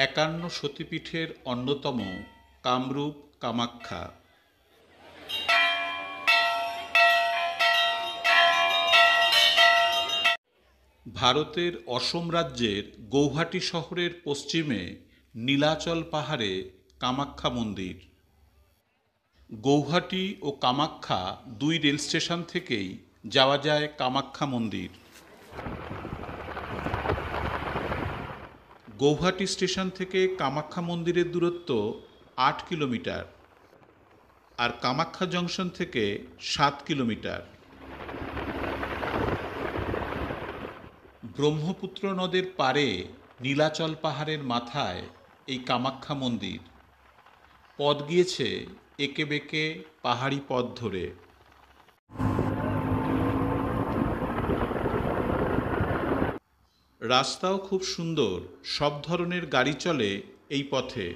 একান্ন সতীপীঠের অন্যতম কামরূপ কামাখ্যা। ভারতের অসম রাজ্যের গৌহাটি শহরের পশ্চিমে নীলাচল পাহাড়ে কামাখ্যা মন্দির। গৌহাটি ও কামাখ্যা দুই রেল স্টেশন থেকেই যাওয়া যায় কামাখ্যা মন্দির। গৌহাটি স্টেশন থেকে কামাখ্যা মন্দিরের দূরত্ব ৮ কিলোমিটার আর কামাখ্যা জংশন থেকে ৭ কিলোমিটার। ব্রহ্মপুত্র নদের পাড়ে নীলাচল পাহাড়ের মাথায় এই কামাখ্যা মন্দির। পথ গিয়েছে এঁকে বেঁকে পাহাড়ি পথ ধরে। রাস্তাও খুব সুন্দর, সব ধরনের গাড়ি চলে এই পথে।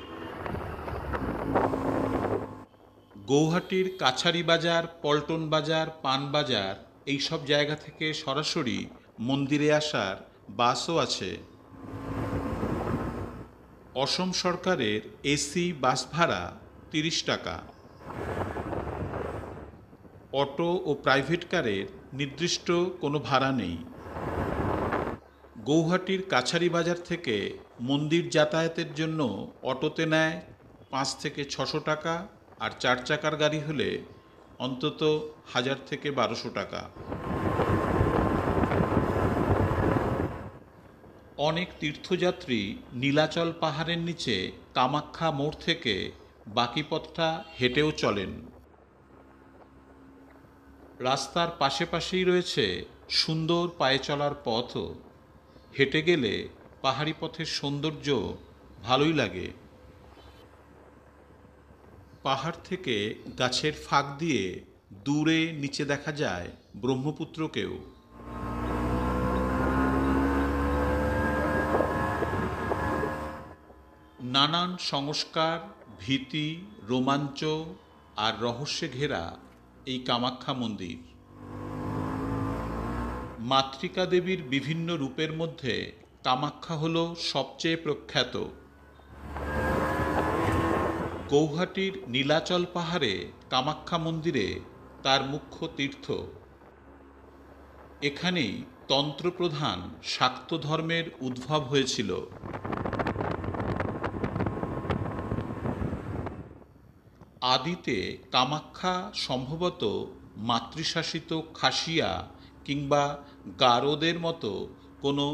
গৌহাটির কাছারি বাজার, পল্টন বাজার, পান বাজার এইসব জায়গা থেকে সরাসরি মন্দিরে আসার বাসও আছে। অসম সরকারের এসি বাস ভাড়া ৩০ টাকা। অটো ও প্রাইভেট কারের নির্দিষ্ট কোনো ভাড়া নেই। গৌহাটির কাছারি বাজার থেকে মন্দির যাতায়াতের জন্য অটোতে নেয় ৫ থেকে ৬০০ টাকা, আর ৪ চাকার গাড়ি হলে অন্তত ১০০০ থেকে ১২০০ টাকা। অনেক তীর্থযাত্রী নীলাচল পাহাড়ের নিচে কামাখ্যা মোড় থেকে বাকি পথটা হেঁটেও চলেন। রাস্তার পাশে পাশেই রয়েছে সুন্দর পায়ে চলার পথও। হেঁটে গেলে পাহাড়ি পথের সৌন্দর্য ভালোই লাগে। পাহাড় থেকে গাছের ফাঁক দিয়ে দূরে নিচে দেখা যায় ব্রহ্মপুত্রকেও। নানান সংস্কার, ভীতি, রোমাঞ্চ আর রহস্যে ঘেরা এই কামাখ্যা মন্দির। মাতৃকা দেবীর বিভিন্ন রূপের মধ্যে কামাখ্যা হল সবচেয়ে প্রখ্যাত। গৌহাটির নীলাচল পাহাড়ে কামাখ্যা মন্দিরে তার মুখ্য তীর্থ। এখানেই তন্ত্রপ্রধান শাক্ত ধর্মের উদ্ভব হয়েছিল। আদিতে কামাখ্যা সম্ভবত মাতৃশাসিত খাসিয়া কিংবা গারোদের মতো কোনো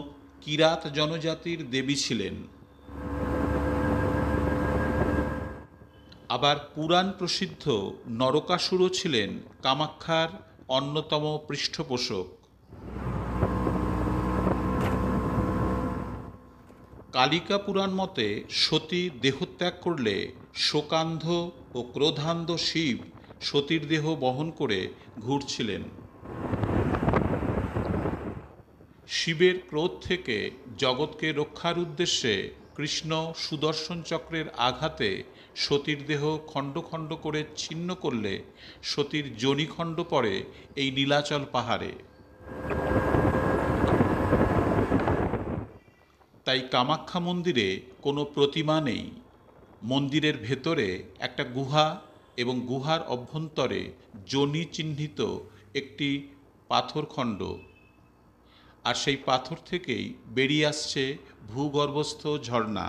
কিরাত জনজাতির দেবী ছিলেন। আবার পুরাণ প্রসিদ্ধ নরকাসুরও ছিলেন কামাখ্যার অন্যতম পৃষ্ঠপোষক। কালিকা পুরাণ মতে সতী দেহত্যাগ করলে শোকান্ধ ও ক্রোধান্ধ শিব সতীর দেহ বহন করে ঘুরছিলেন। শিবের ক্রোধ থেকে জগৎকে রক্ষার উদ্দেশ্যে কৃষ্ণ সুদর্শন চক্রের আঘাতে সতীর দেহ খণ্ড খণ্ড করে ছিন্ন করলে সতীর যোনিখণ্ড পড়ে এই নীলাচল পাহাড়ে। তাই কামাখ্যা মন্দিরে কোনো প্রতিমা নেই। মন্দিরের ভেতরে একটা গুহা এবং গুহার অভ্যন্তরে যোনি চিহ্নিত একটি পাথরখণ্ড, আর সেই পাথর থেকেই বেরিয়ে আসছে ভূগর্ভস্থ ঝর্ণা।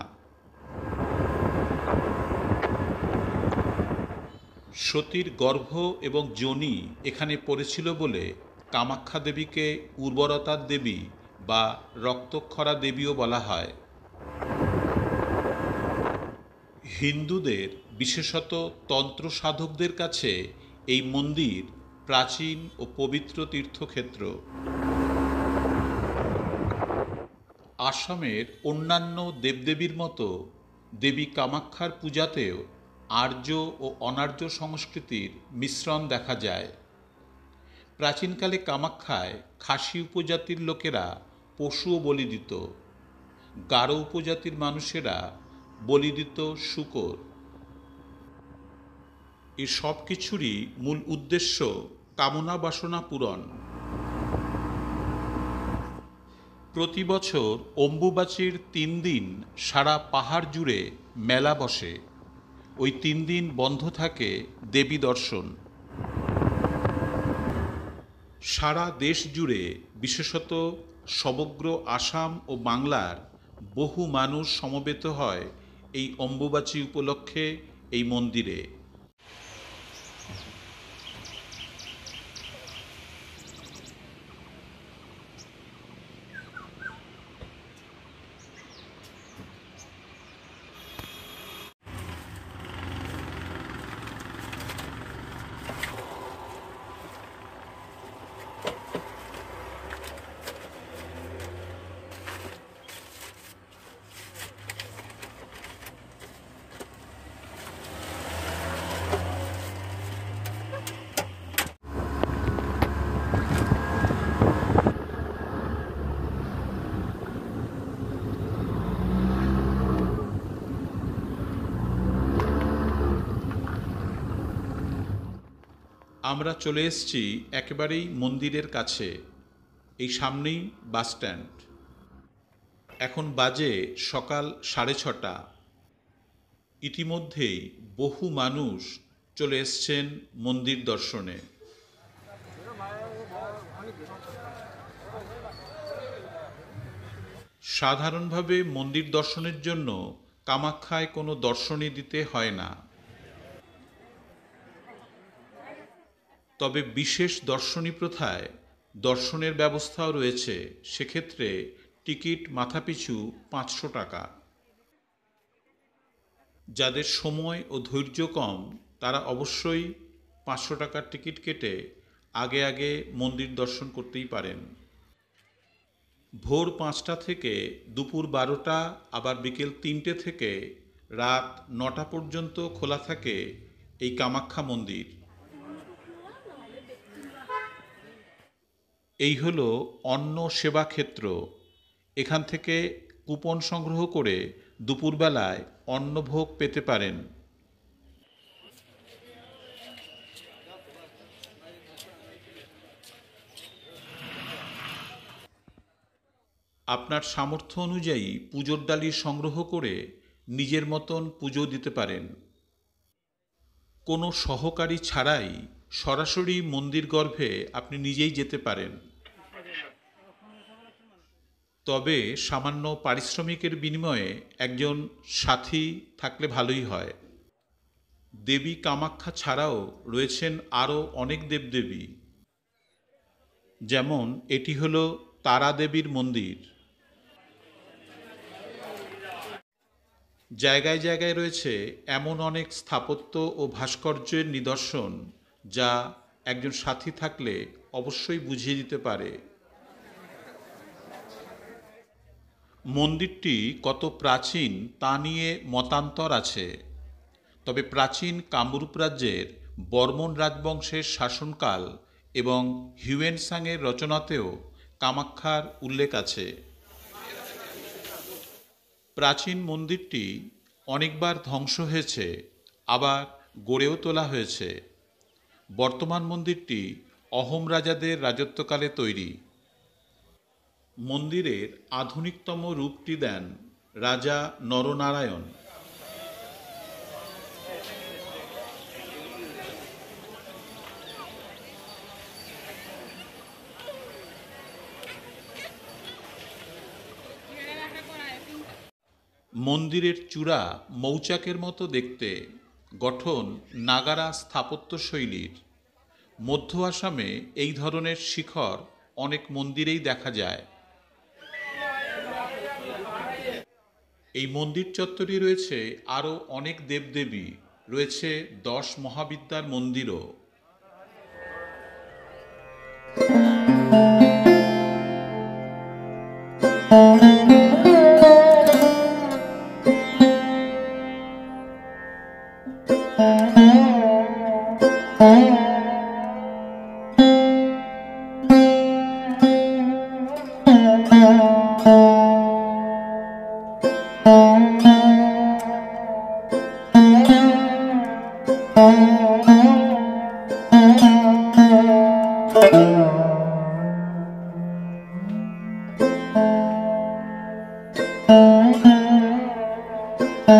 সতীর গর্ভ এবং যোনি এখানে পড়েছিল বলে কামাখ্যা দেবীকে উর্বরতার দেবী বা রক্তক্ষরা দেবীও বলা হয়। হিন্দুদের, বিশেষত তন্ত্র সাধকদের কাছে এই মন্দির প্রাচীন ও পবিত্র তীর্থক্ষেত্র। আসামের অন্যান্য দেবদেবীর মতো দেবী কামাখ্যার পূজাতেও আর্য ও অনার্য সংস্কৃতির মিশ্রণ দেখা যায়। প্রাচীনকালে কামাখ্যায় খাসি উপজাতির লোকেরা পশুও বলি দিত। গারো উপজাতির মানুষেরা বলি দিত শূকর। এই সব কিছুরই মূল উদ্দেশ্য কামনা বাসনা পূরণ। প্রতি বছর অম্বুবাচীর 3 দিন সারা পাহাড় জুড়ে মেলা বসে। ওই 3 দিন বন্ধ থাকে দেবী দর্শন। সারা দেশ জুড়ে, বিশেষত সমগ্র আসাম ও বাংলার বহু মানুষ সমবেত হয় এই অম্বুবাচী উপলক্ষে এই মন্দিরে। আমরা চলে এসেছি একেবারেই মন্দিরের কাছে। এই সামনেই বাস স্ট্যান্ড। এখন বাজে সকাল 6:30। ইতিমধ্যেই বহু মানুষ চলে এসছেন মন্দির দর্শনে। সাধারণভাবে মন্দির দর্শনের জন্য কামাখ্যায় কোনো দর্শনী দিতে হয় না। তবে বিশেষ দর্শনী প্রথায় দর্শনের ব্যবস্থাও রয়েছে। সেক্ষেত্রে টিকিট মাথাপিছু 500 টাকা। যাদের সময় ও ধৈর্য কম তারা অবশ্যই 500 টাকার টিকিট কেটে আগে আগে মন্দির দর্শন করতেই পারেন। ভোর 5টা থেকে দুপুর 12টা, আবার বিকেল 3টে থেকে রাত 9টা পর্যন্ত খোলা থাকে এই কামাখ্যা মন্দির। এই হলো অন্ন সেবা ক্ষেত্র। এখান থেকে কুপন সংগ্রহ করে দুপুরবেলায় অন্নভোগ পেতে পারেন। আপনার সামর্থ্য অনুযায়ী পুজোর ডালি সংগ্রহ করে নিজের মতন পুজো দিতে পারেন। কোনো সহকারী ছাড়াই সরাসরি মন্দির গর্ভে আপনি নিজেই যেতে পারেন। তবে সামান্য পারিশ্রমিকের বিনিময়ে একজন সাথী থাকলে ভালোই হয়। দেবী কামাখ্যা ছাড়াও রয়েছেন আরও অনেক দেবদেবী। যেমন এটি হলো তারা দেবীর মন্দির। জায়গায় জায়গায় রয়েছে এমন অনেক স্থাপত্য ও ভাস্কর্যের নিদর্শন যা একজন সাথী থাকলে অবশ্যই বুঝিয়ে দিতে পারে। মন্দিরটি কত প্রাচীন তা নিয়ে মতান্তর আছে। তবে প্রাচীন কামরূপ রাজ্যের বর্মন রাজবংশের শাসনকাল এবং হিউয়েনসাংয়ের রচনাতেও কামাখ্যার উল্লেখ আছে। প্রাচীন মন্দিরটি অনেকবার ধ্বংস হয়েছে, আবার গড়েও তোলা হয়েছে। বর্তমান মন্দিরটি অহোম রাজাদের রাজত্বকালে তৈরি। মন্দিরের আধুনিকতম রূপটি দেন রাজা নরনারায়ণ। মন্দিরের চূড়া মৌচাকের মতো দেখতে, গঠন নাগারা স্থাপত্য শৈলীর। মধ্য আসামে এই ধরনের শিখর অনেক মন্দিরেই দেখা যায়। এই মন্দির চত্বরে রয়েছে আরও অনেক দেবদেবী, রয়েছে 10 মহাবিদ্যার মন্দিরও। এই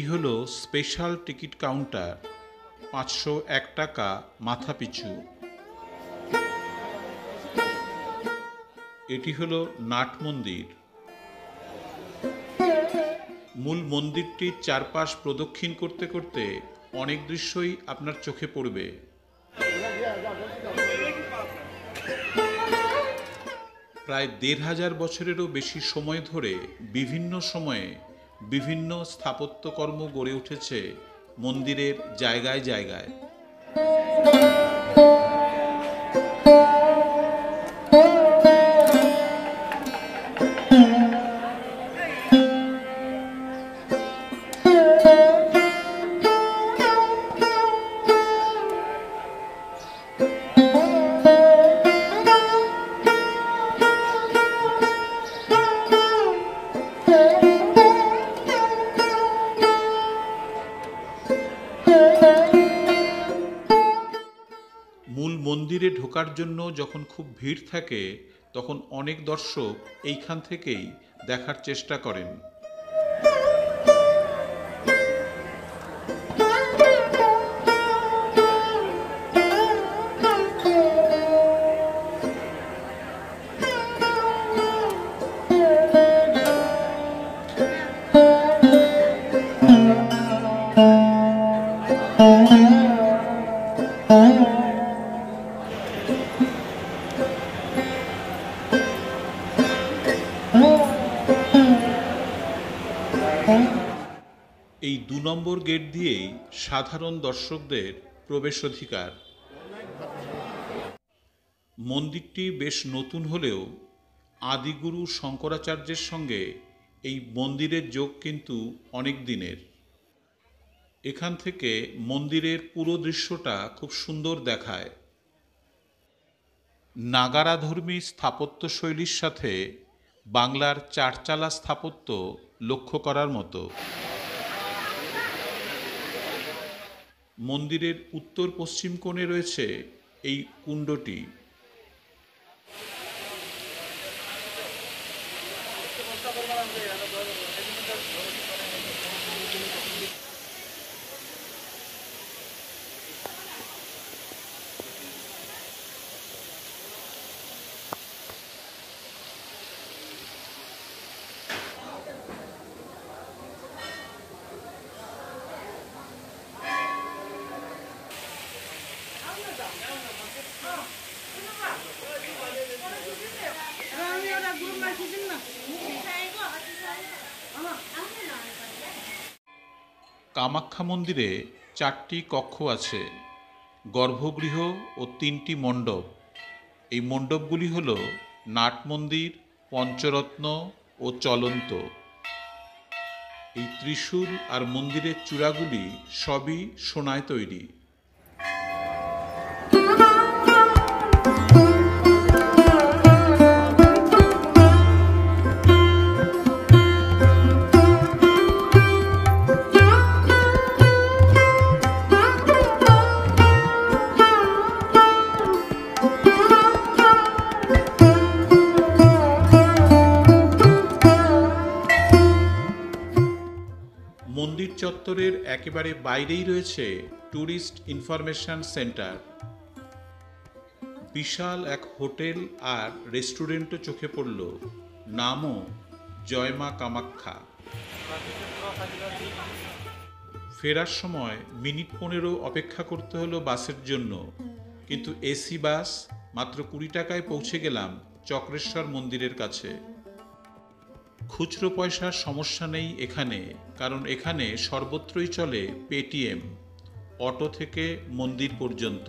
হলো স্পেশাল টিকিট কাউন্টার, 501 টাকা মাথা পিছু। এটি হলো নাট মন্দির। মূল মন্দিরটির চারপাশ প্রদক্ষিণ করতে করতে অনেক দৃশ্যই আপনার চোখে পড়বে। প্রায় 1500 বছরেরও বেশি সময় ধরে বিভিন্ন সময়ে বিভিন্ন স্থাপত্যকর্ম গড়ে উঠেছে মন্দিরের জায়গায় জায়গায়। মূল মন্দিরে ঢোকার জন্য যখন খুব ভিড় থাকে তখন অনেক দর্শক এইখান থেকেই দেখার চেষ্টা করেন। এই 2 নম্বর গেট দিয়েই সাধারণ দর্শকদের প্রবেশাধিকার। মন্দিরটি বেশ নতুন হলেও আদিগুরু শঙ্করাচার্যের সঙ্গে এই মন্দিরের যোগ কিন্তু অনেক দিনের। এখান থেকে মন্দিরের পুরো দৃশ্যটা খুব সুন্দর দেখায়। নাগারাধর্মী স্থাপত্যশৈলীর সাথে বাংলার চারচালা স্থাপত্য লক্ষ্য করার মতো। মন্দিরের উত্তর পশ্চিম কোণে রয়েছে এই কুণ্ডটি। কামাখ্যা মন্দিরে 4টি কক্ষ আছে, গর্ভগৃহ ও 3টি মণ্ডপ। এই মণ্ডপগুলি হল নাট মন্দির, পঞ্চরত্ন ও চলন্ত। এই ত্রিশূল আর মন্দিরের চূড়াগুলি সবই সোনায় তৈরি। মন্দির চত্বরের একেবারে বাইরেই রয়েছে ট্যুরিস্ট ইনফরমেশন সেন্টার। বিশাল এক হোটেল আর রেস্টুরেন্টও চোখে পড়ল, নামও জয় মা কামাখ্যা। ফেরার সময় মিনিট 15 অপেক্ষা করতে হলো বাসের জন্য, কিন্তু এসি বাস মাত্র 20 টাকায় পৌঁছে গেলাম চক্রেশ্বর মন্দিরের কাছে। খুচরো পয়সার সমস্যা নেই এখানে, কারণ এখানে সর্বত্রই চলে পেটিএম, অটো থেকে মন্দির পর্যন্ত।